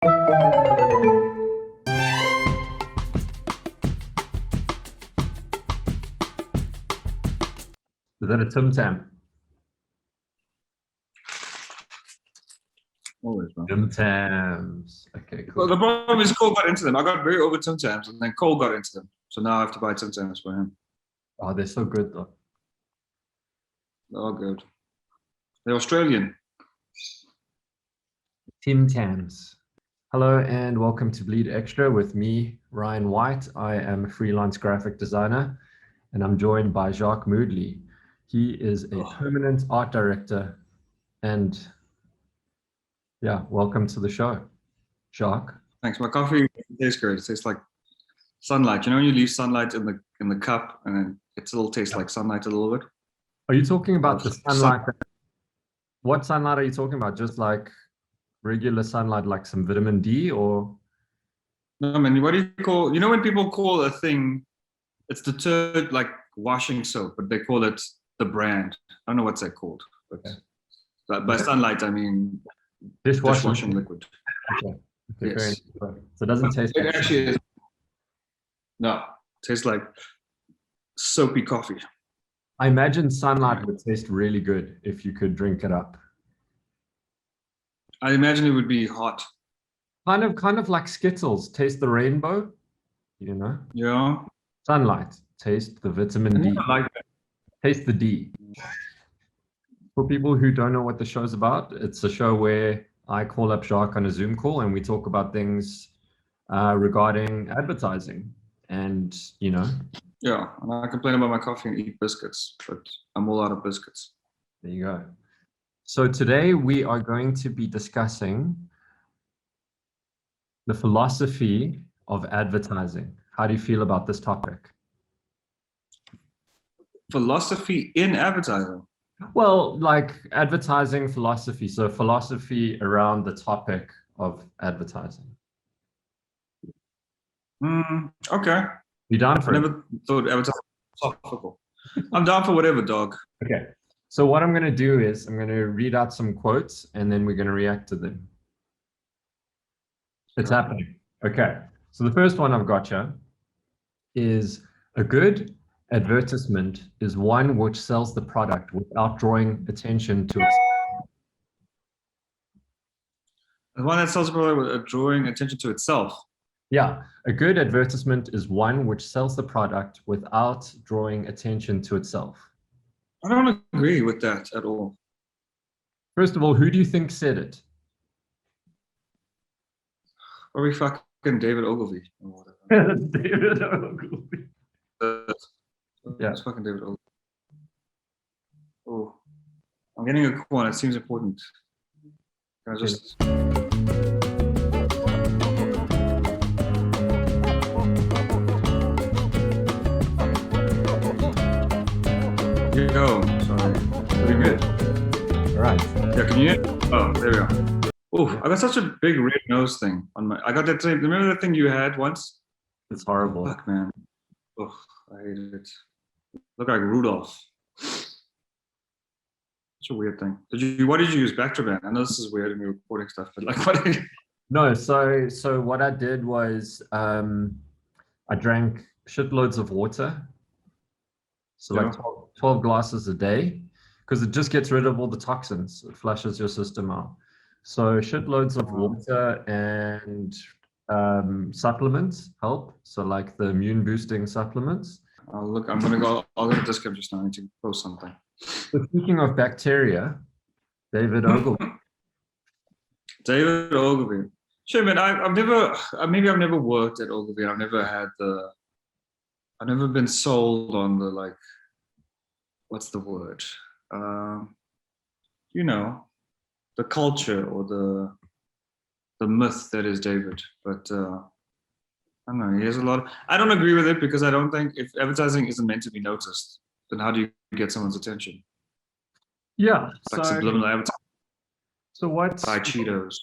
Is that a Tim Tam? Always, man. Tim Tams. Okay, Well, cool. the problem is Cole got into them. I got very over Tim Tams, and then Cole got into them. So now I have to buy Tim Tams for him. Oh, they're so good though. They're all good. They're Australian. Tim Tams. Hello and welcome to Bleed Extra with me, Ryan Whyte. I am a freelance graphic designer and I'm joined by Jacque Moodley. He is a permanent art director and yeah, welcome to the show, Jacque. Thanks. My coffee tastes great. It tastes like sunlight. You know when you leave sunlight in the cup and then it still tastes like sunlight a little bit? Are you talking about the sunlight? What sunlight are you talking about? Just like regular sunlight, like some vitamin D or? No, I mean, what do you call, you know when people call a thing, it's detergent, like washing soap, but they call it the brand. I don't know what's that called. But by sunlight, I mean dishwashing liquid. Okay. Yes. So it doesn't taste It like actually is. No, it tastes like soapy coffee. I imagine sunlight would taste really good if you could drink it up. I imagine it would be hot. Kind of like Skittles, taste the rainbow, you know? Yeah. Sunlight, taste the vitamin D. I like that. Taste the D. For people who don't know what the show's about, it's a show where I call up Jacque on a Zoom call and we talk about things regarding advertising and, you know. Yeah, and I complain about my coffee and eat biscuits, but I'm all out of biscuits. There you go. So today we are going to be discussing the philosophy of advertising. How do you feel about this topic? Philosophy in advertising? Well, like advertising philosophy. So philosophy around the topic of advertising. Okay. You down for I it? never thought advertising was philosophical. I'm down for whatever, dog. Okay. So what I'm going to do is I'm going to read out some quotes and then we're going to react to them. It's happening. Okay. So the first one I've got here is a good advertisement is one which sells the product without drawing attention to itself. The one that sells a product with drawing attention to itself. Yeah, a good advertisement is one which sells the product without drawing attention to itself. I don't agree with that at all. First of all, who do you think said it? Probably fucking David Ogilvy or whatever. That's David Ogilvy. Yeah, it's fucking David Ogilvy. Oh, I'm getting a call and it seems important. Can I just... Yo, sorry. Pretty good. All right. Yeah, can you hear? Oh, there we go. Oh, I got such a big red nose thing on my. I got that thing. Remember that thing you had once? It's horrible. Fuck, man. Oh, I hated it. Look like Rudolph. Such a weird thing. What did you use? Bactroban? I know this is weird in me recording stuff, but like, what did you... No, so what I did was I drank shitloads of water. So like 12 glasses a day, because it just gets rid of all the toxins. It flushes your system out. So shitloads of water and supplements help. So like the immune boosting supplements. Look, I'm gonna go. I'll go to Discord just now. I need to post something. So speaking of bacteria, David Ogilvy. David Ogilvy. Sure, man. I've never. Maybe I've never worked at Ogilvy. I've never had the. I've never been sold on the like. What's the word? You know, the culture or the myth that is David. But I don't know. He has a lot. I don't agree with it because I don't think if advertising isn't meant to be noticed, then how do you get someone's attention? Yeah. It's like subliminal advertising. So what's buy Cheetos?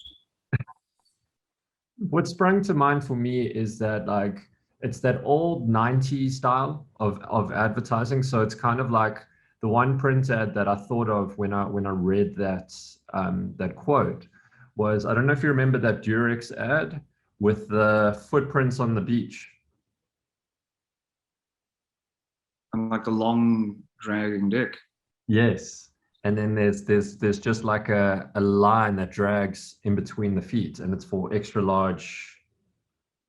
What sprung to mind for me is that like it's that old 90s style of advertising. So it's kind of like the one print ad that I thought of when I read that that quote was, I don't know if you remember that Durex ad with the footprints on the beach. And like a long dragging dick. Yes. And then there's just like a line that drags in between the feet, and it's for extra large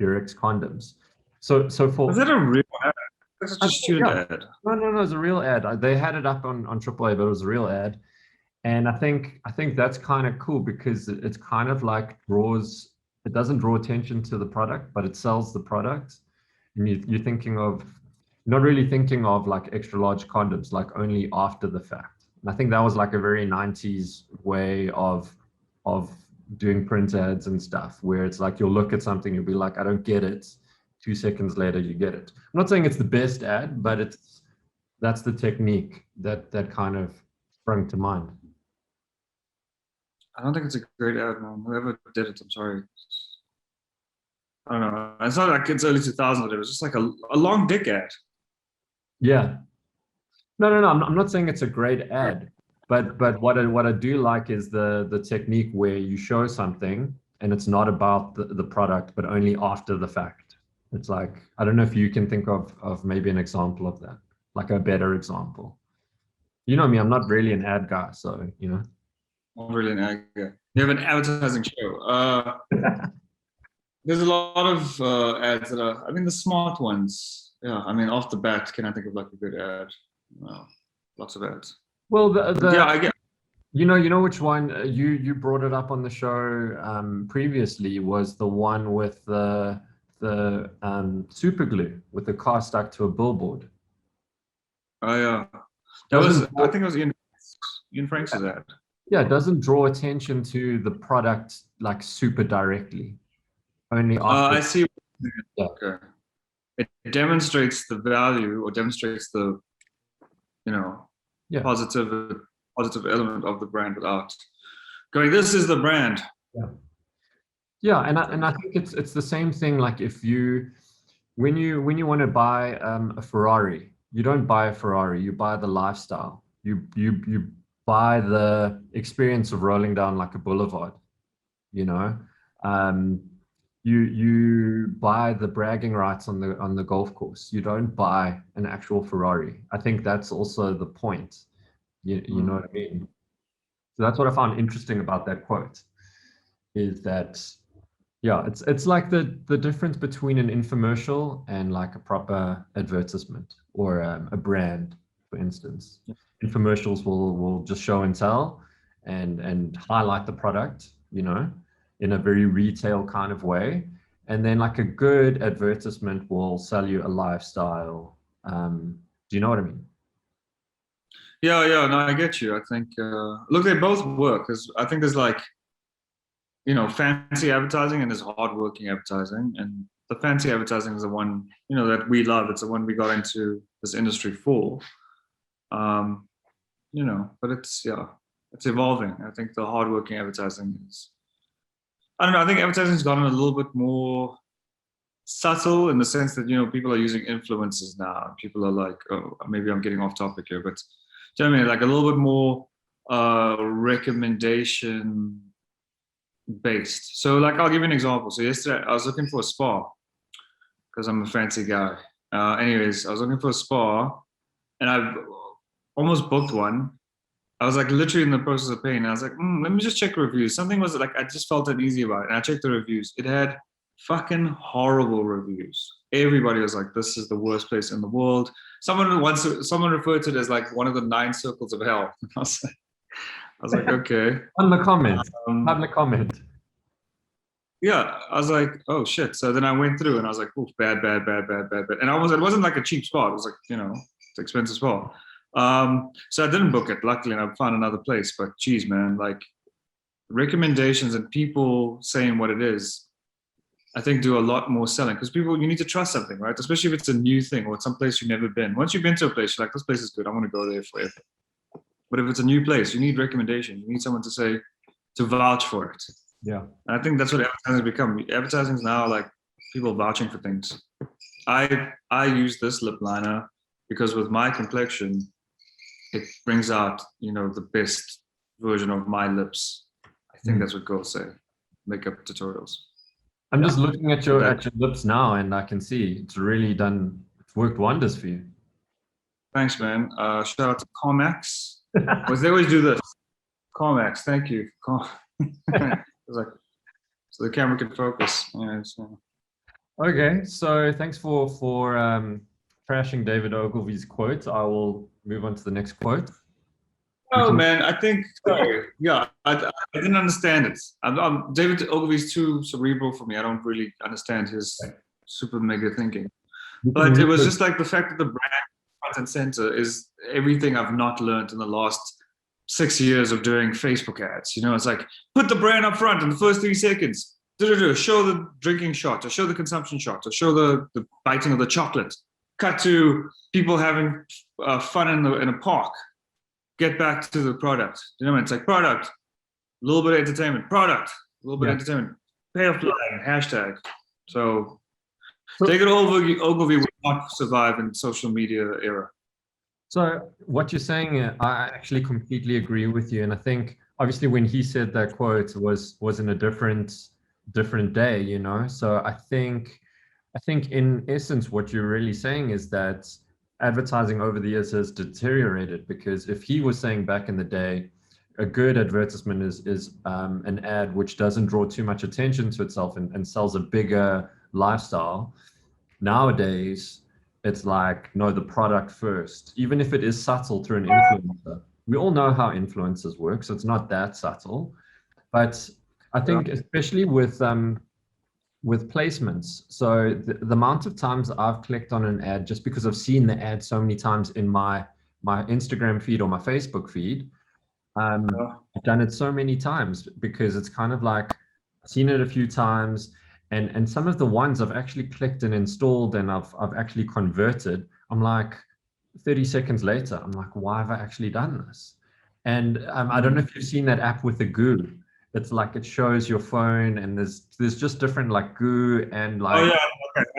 Durex condoms. So for Is that a real ad? That's just a student yeah. ad. No, it's a real ad. They had it up on AAA, but it was a real ad. And I think that's kind of cool because it's kind of like it doesn't draw attention to the product, but it sells the product. And you're thinking of, not really thinking of like extra large condoms, like only after the fact. And I think that was like a very 90s way of doing print ads and stuff, where it's like you'll look at something, you'll be like, I don't get it. 2 seconds later, you get it. I'm not saying it's the best ad, but that's the technique that kind of sprung to mind. I don't think it's a great ad, man. Whoever did it, I'm sorry. I don't know. It's not like it's early 2000s. It was just like a long dick ad. Yeah. No. I'm not saying it's a great ad, but what I do like is the technique where you show something and it's not about the product, but only after the fact. It's like, I don't know if you can think of maybe an example of that, like a better example. You know me, I'm not really an ad guy, so you know. Not really an ad guy. You have an advertising show. There's a lot of ads that are, I mean, the smart ones. Yeah, I mean, off the bat, can I think of like a good ad? No, lots of ads. Well, Yeah, I get. you know which one you brought it up on the show previously, was the one with the super glue with the car stuck to a billboard. Oh yeah, that was. Doesn't I think it was Ian Franks' ad. Yeah, it doesn't draw attention to the product like super directly. Only after. I see. Yeah. Okay. It demonstrates the value or demonstrates the, Yeah. positive element of the brand without going, this is the brand. Yeah, and I think it's the same thing. Like if when you want to buy a Ferrari, you don't buy a Ferrari, you buy the lifestyle. You buy the experience of rolling down like a boulevard, you know. You buy the bragging rights on the golf course. You don't buy an actual Ferrari. I think that's also the point. You know what I mean? So that's what I found interesting about that quote, is that yeah, it's like the difference between an infomercial and like a proper advertisement or a brand, for instance. Infomercials will just show and tell and highlight the product, you know, in a very retail kind of way. And then like a good advertisement will sell you a lifestyle. Do you know what I mean? Yeah, no, I get you. I think look, they both work, because I think there's like, fancy advertising and there's hardworking advertising, and the fancy advertising is the one, that we love. It's the one we got into this industry for. But it's evolving. I think the hardworking advertising is, I don't know, I think advertising has gotten a little bit more subtle, in the sense that, people are using influencers now. People are like, oh, maybe I'm getting off topic here, but do you know what I mean? Like a little bit more recommendation based. So like, I'll give you an example. So yesterday I was looking for a spa, because I'm a fancy guy. Anyways, I was looking for a spa and I've almost booked one. I was like literally in the process of paying. And I was like, let me just check reviews. Something was like, I just felt uneasy about it. And I checked the reviews. It had fucking horrible reviews. Everybody was like, this is the worst place in the world. Someone referred to it as like one of the 9 circles of hell. I was like, okay. On the comment. On the comment. Yeah, I was like, oh shit. So then I went through and I was like, oh, bad. And it wasn't like a cheap spot. It was like, it's an expensive spot. So I didn't book it, luckily, and I found another place. But geez, man, like recommendations and people saying what it is, I think do a lot more selling, because you need to trust something, right? Especially if it's a new thing or it's some place you've never been. Once you've been to a place, you're like, this place is good, I want to go there forever. But if it's a new place, you need recommendation. You need someone to vouch for it. Yeah. And I think that's what advertising become. Advertising is now like people vouching for things. I use this lip liner because with my complexion, it brings out, the best version of my lips, I think that's what girls say. Makeup tutorials. I'm just looking at your That- lips now, and I can see it's really done. It's worked wonders for you. Thanks, man. Shout out to Comex. They always do this. Comex, thank you. It's like, so the camera can focus. Yeah, so. Okay, so thanks for trashing David Ogilvy's quote. I will move on to the next quote. Oh man, I think sorry. Yeah, I didn't understand it. David Ogilvy's too cerebral for me. I don't really understand his super mega thinking. But it was just like the fact that the brand front and center is everything I've not learned in the last 6 years of doing Facebook ads. You know, it's like put the brand up front in the first 3 seconds. Show the drinking shot, or show the consumption shot, or show the biting of the chocolate. Cut to people having fun in a park. Get back to the product. You know what I mean? It's like product, a little bit of entertainment, product, a little bit of entertainment, payoff line, hashtag. So David Ogilvy will not survive in social media era. So what you're saying, I actually completely agree with you. And I think obviously when he said that quote was in a different day, you know. So I think in essence what you're really saying is that advertising over the years has deteriorated, because if he was saying back in the day a good advertisement is an ad which doesn't draw too much attention to itself and sells a bigger lifestyle, nowadays it's like, no, the product first, even if it is subtle through an influencer. We all know how influencers work, so it's not that subtle. But I think especially with placements. So the amount of times I've clicked on an ad just because I've seen the ad so many times in my Instagram feed or my Facebook feed. I've done it so many times because it's kind of like I've seen it a few times, and some of the ones I've actually clicked and installed and I've actually converted. I'm like 30 seconds later, I'm like, why have I actually done this? And I don't know if you've seen that app with the goo. It's like it shows your phone and there's just different like goo and like,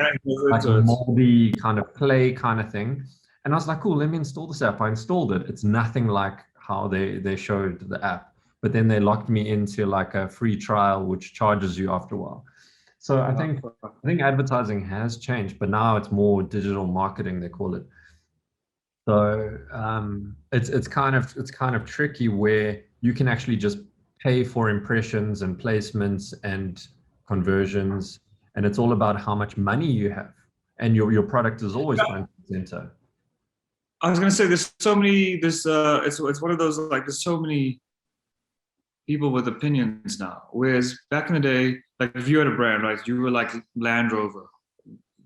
like moldy kind of clay kind of thing. And I was like, cool, let me install this app. I installed it. It's nothing like how they showed the app, but then they locked me into like a free trial which charges you after a while. So I think advertising has changed, but now it's more digital marketing, they call it. So it's kind of tricky where you can actually just pay for impressions and placements and conversions, and it's all about how much money you have, and your product is always front and center. I was gonna say there's so many. It's one of those like there's so many people with opinions now. Whereas back in the day, like if you had a brand, right, you were like Land Rover,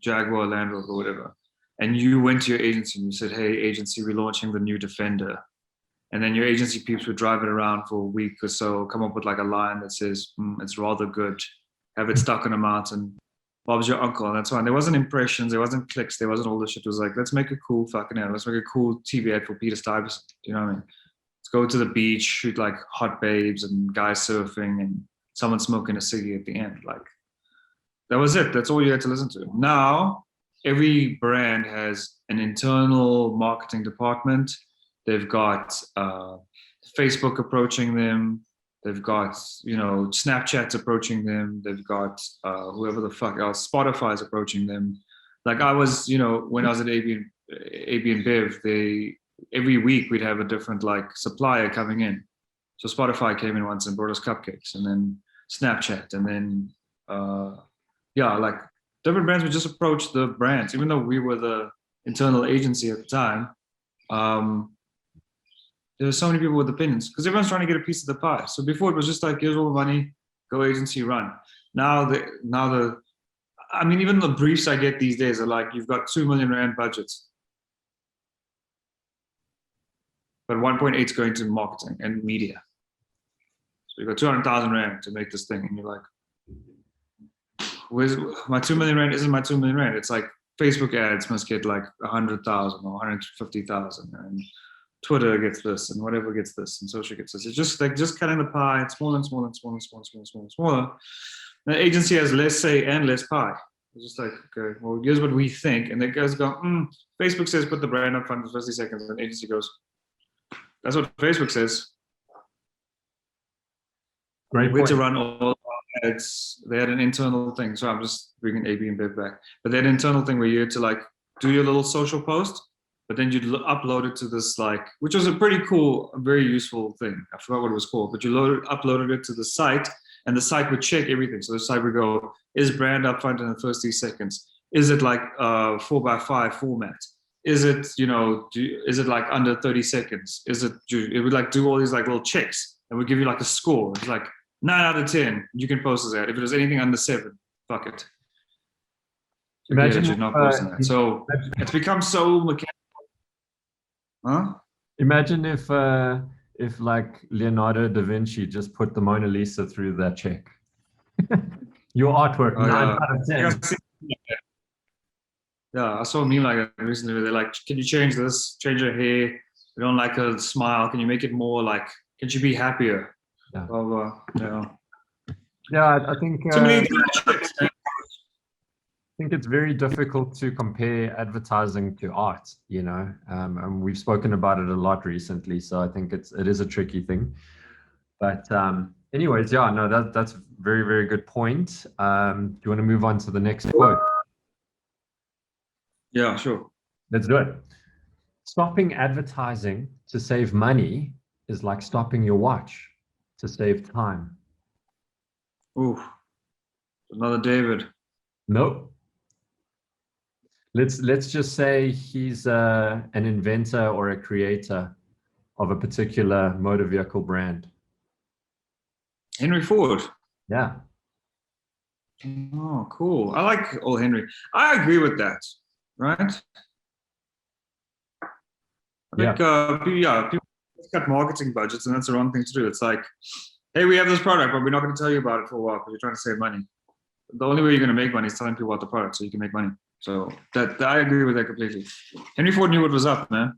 Jaguar, Land Rover, whatever, and you went to your agency and you said, "Hey, agency, we're launching the new Defender," and then your agency peeps would drive it around for a week or so, come up with like a line that says, "It's rather good," have it stuck on a mountain. Bob's your uncle, and that's fine. There wasn't impressions, there wasn't clicks, there wasn't all this shit. It was like, let's make a cool fucking ad. Let's make a cool TV ad for Peter Stuyvesant. Do you know what I mean? Let's go to the beach, shoot like hot babes and guys surfing and someone smoking a ciggy at the end. Like, that was it. That's all you had to listen to. Now, every brand has an internal marketing department. They've got Facebook approaching them. They've got, you know, Snapchat's approaching them. They've got whoever the fuck else, Spotify's approaching them. Like I was, you know, when I was at AB and Bev, every week we'd have a different like supplier coming in. So Spotify came in once and brought us cupcakes, and then Snapchat, and then like different brands would just approach the brands, even though we were the internal agency at the time. There were so many people with opinions because everyone's trying to get a piece of the pie. So before it was just like, here's all the money, go agency, run. Now I mean, even the briefs I get these days are like, you've got 2 million Rand budgets, but 1.8 is going to marketing and media. So you've got 200,000 Rand to make this thing. And you're like, where's my 2 million Rand? Isn't my 2 million Rand. It's like Facebook ads must get like 100,000 or 150,000. And Twitter gets this, and whatever gets this, and social gets this. It's just like cutting the pie. It's smaller and smaller and smaller and smaller and smaller and smaller. The agency has less say and less pie. It's just like, okay, well, here's what we think, and the guys go, Facebook says put the brand up front for 50 seconds, and the agency goes, that's what Facebook says. Great We had to point. run all our ads. They had an internal thing. So I'm just bringing AB and Bev back. But they had an internal thing where you had to like do your little social post, but then you'd upload it to this like, which was a pretty cool, very useful thing. I forgot what it was called, but you uploaded it to the site, and the site would check everything. So the site would go, is brand upfront in the first 3 seconds? Is it like 4x5 format? Is it, you know, is it like under 30 seconds? Is it, it would like do all these like little checks and would give you like a score. It's like 9 out of 10, you can post this ad. If it was anything under 7, fuck it. Imagine you're not posting that. So it's become so mechanical. Huh? Imagine if like Leonardo da Vinci just put the Mona Lisa through that check. Your artwork, 9 out of 10. Yeah, I saw a meme like that recently. They're like, "Can you change this? Change her hair. We don't like her smile. Can you make it more like? Can she be happier?" Yeah. Blah, blah. Yeah. Yeah, I think Too many I think it's very difficult to compare advertising to art, you know, and we've spoken about it a lot recently. So I think it is a tricky thing. But anyways, yeah, no, that's very, very good point. Do you want to move on to the next quote? Yeah, sure. Let's do it. Stopping advertising to save money is like stopping your watch to save time. Ooh, another David. Nope. Let's just say he's an inventor or a creator of a particular motor vehicle brand. Henry Ford. Yeah. Oh, cool. I like old Henry. I agree with that. Right? I think, people cut marketing budgets, and that's the wrong thing to do. It's like, hey, we have this product, but we're not going to tell you about it for a while because you're trying to save money. The only way you're going to make money is telling people about the product so you can make money. So that I agree with that completely. Henry Ford knew what was up, man.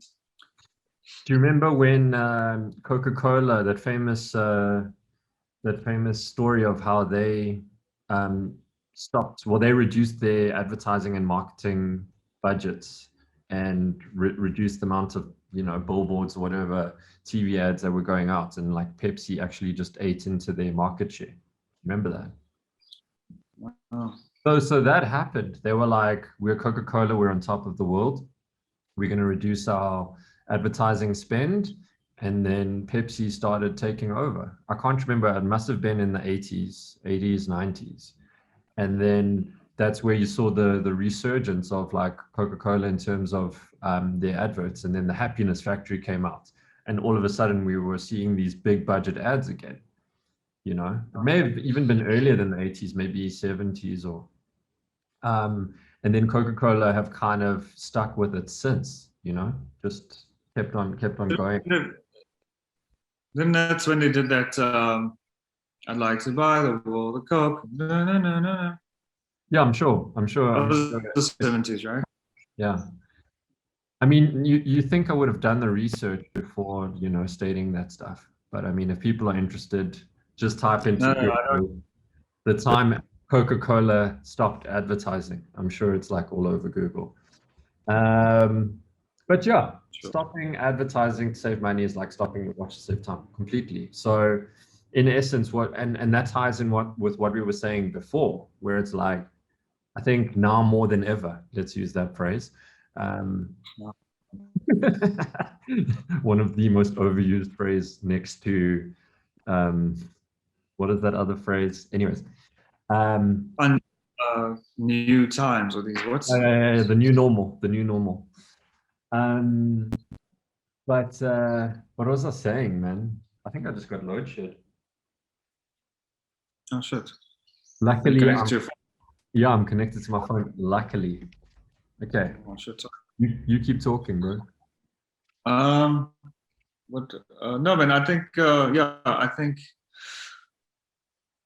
Do you remember when Coca-Cola, that famous story of how they stopped? Well, they reduced their advertising and marketing budgets and reduced the amount of, you know, billboards or whatever TV ads that were going out, and like Pepsi actually just ate into their market share. Remember that? Oh. So that happened. They were like, we're Coca-Cola, we're on top of the world. We're going to reduce our advertising spend. And then Pepsi started taking over. I can't remember. It must have been in the 80s, 90s. And then that's where you saw the resurgence of like Coca-Cola in terms of their adverts. And then the Happiness Factory came out. And all of a sudden we were seeing these big budget ads again. You know, it may have even been earlier than the 80s, maybe 70s or and then Coca-Cola have kind of stuck with it since, you know, just kept on going. Then that's when they did that. I'd like to buy the world of Coke. No, no, no, no, no. Yeah, I'm sure. That was the 70s, right? Yeah. I mean, you think I would have done the research before, you know, stating that stuff. But I mean, if people are interested, just type into Google the time Coca-Cola stopped advertising. I'm sure it's like all over Google. But yeah, Sure. Stopping advertising to save money is like stopping your watch to save time completely. So in essence, and that ties in with what we were saying before, where it's like, I think now more than ever, let's use that phrase. One of the most overused phrase next to what is that other phrase? Anyways. New times, or these what's the new normal. But what was I saying, man? I think I just got load shed. Oh shit. Luckily, I'm connected to my phone. Luckily. Okay. Oh, shit. You keep talking, bro. What? No, man. I think I think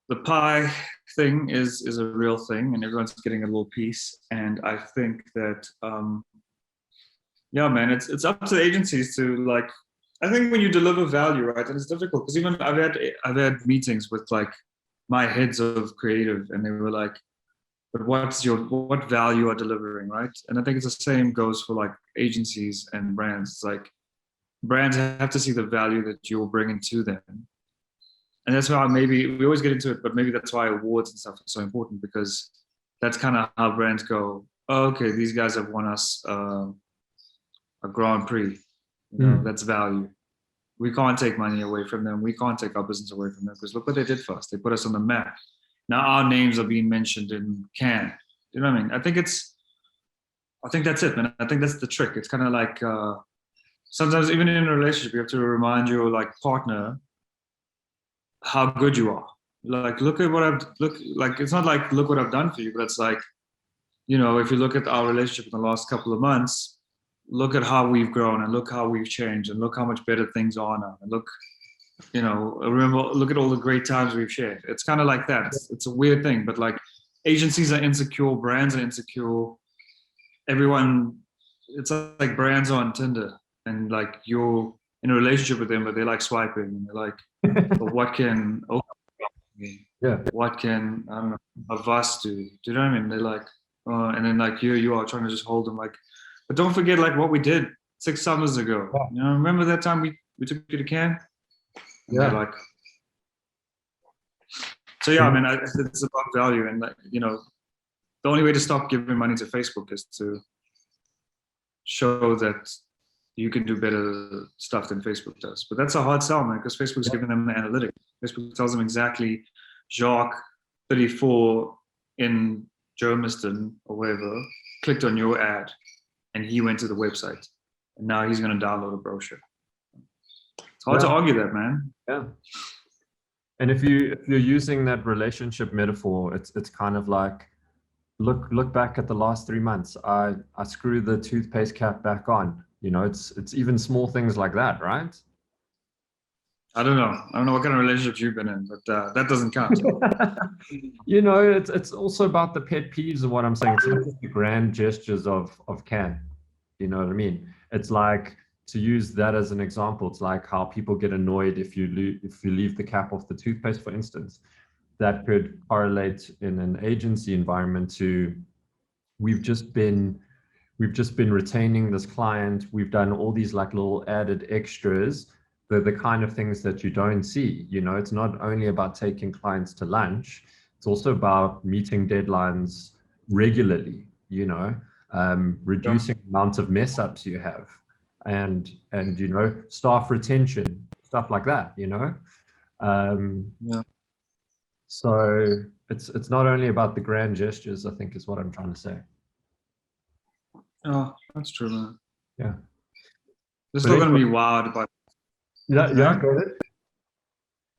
the pie thing is a real thing, and everyone's getting a little piece. And I think that yeah, man, it's up to the agencies to like. I think when you deliver value, right, and it's difficult because even I've had meetings with like my heads of creative, and they were like, "But what value are delivering, right?" And I think it's the same goes for like agencies and brands. It's like brands have to see the value that you're bringing to them, And that's why maybe we always get into it, but maybe that's why awards and stuff are so important, because that's kind of how brands go, oh, okay, these guys have won us a Grand Prix. You know, that's value. We can't take money away from them. We can't take our business away from them, because look what they did for us. They put us on the map. Now our names are being mentioned in Cannes. You know what I mean? I think that's it, man. I think that's the trick. It's kind of like sometimes even in a relationship, you have to remind your like partner how good you are. Like, look at what it's not like, look what I've done for you, but it's like, you know, if you look at our relationship in the last couple of months, look at how we've grown and look how we've changed and look how much better things are now. And look, you know, look at all the great times we've shared. It's kind of like that. It's a weird thing, but like agencies are insecure, brands are insecure. Everyone, it's like brands on Tinder and like you're in a relationship with them, but they're like swiping and they're like, well, what can what can, I don't know, a Vas do? Do you know what I mean? They're like, and then like you are trying to just hold them like, but don't forget like what we did 6 summers ago. Yeah. You know, remember that time we took you to Cannes? And they're like, so yeah, I mean, it's about value, and like, you know, the only way to stop giving money to Facebook is to show that you can do better stuff than Facebook does. But that's a hard sell, man, because Facebook's giving them the analytics. Facebook tells them exactly, Jacque, 34 in Germiston or wherever, clicked on your ad and he went to the website. And now he's going to download a brochure. It's hard to argue that, man. Yeah. And if you're using that relationship metaphor, it's kind of like, look back at the last 3 months. I screwed the toothpaste cap back on. You know, it's even small things like that, right? I don't know what kind of relationships you've been in, but that doesn't count. You know, it's also about the pet peeves of what I'm saying. It's not just the grand gestures of Cannes. You know what I mean? It's like, to use that as an example, it's like how people get annoyed if you leave the cap off the toothpaste, for instance. That could correlate in an agency environment to, we've just been retaining this client. We've done all these like little added extras. They're the kind of things that you don't see. You know, it's not only about taking clients to lunch, it's also about meeting deadlines regularly, you know, reducing the amount of mess ups you have, and you know, staff retention, stuff like that, you know. So it's not only about the grand gestures, I think, is what I'm trying to say. Oh, that's true, man. Yeah. They're still going to be wild about. Yeah, got it.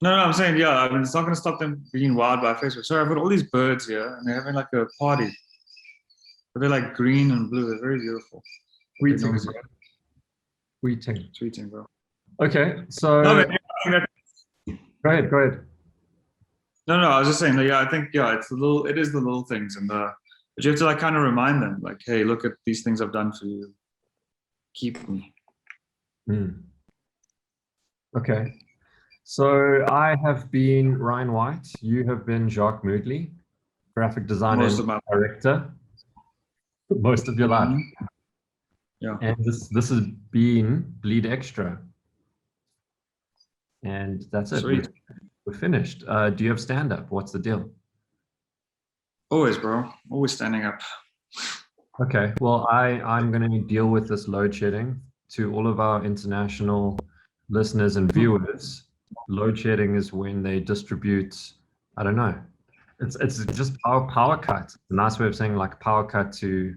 No, I'm saying, yeah, I mean, it's not going to stop them being wild by Facebook. Sorry, I've got all these birds here, and they're having like a party. But they're like green and blue. They're very beautiful. Tweeting, bro. Okay, so. No, man, Go ahead. No, I was just saying that, yeah, I think, yeah, it is the little things, and but you have to like kind of remind them, like, hey, look at these things I've done for you. Keep me. Okay. So I have been Ryan Whyte. You have been Jacque Moodley, graphic designer and director, most of your life. Yeah. And this has been Bleed Extra. And that's it. Sweet. We're finished. Do you have stand-up? What's the deal? Always, bro. Always standing up. Okay. Well, I'm going to deal with this load shedding. To all of our international listeners and viewers, load shedding is when they distribute, I don't know. It's just power cut. It's a nice way of saying like power cut to,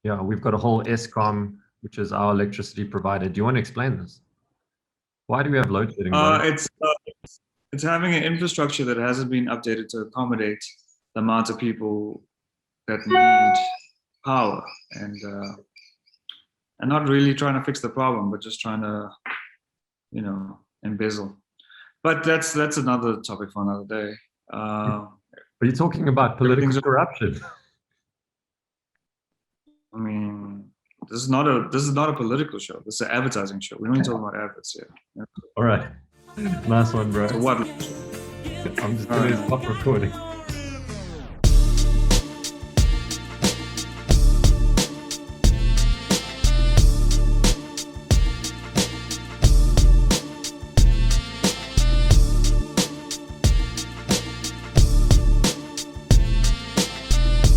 yeah, we've got a whole ESCOM, which is our electricity provider. Do you want to explain this? Why do we have load shedding? It's having an infrastructure that hasn't been updated to accommodate the amount of people that need power, and not really trying to fix the problem, but just trying to, you know, embezzle. But that's another topic for another day. Are you talking about political corruption? I mean, this is not a political show. This is an advertising show. We only talk about adverts here. Yeah. All right. Nice one, bro. So what? I'm just going to stop recording.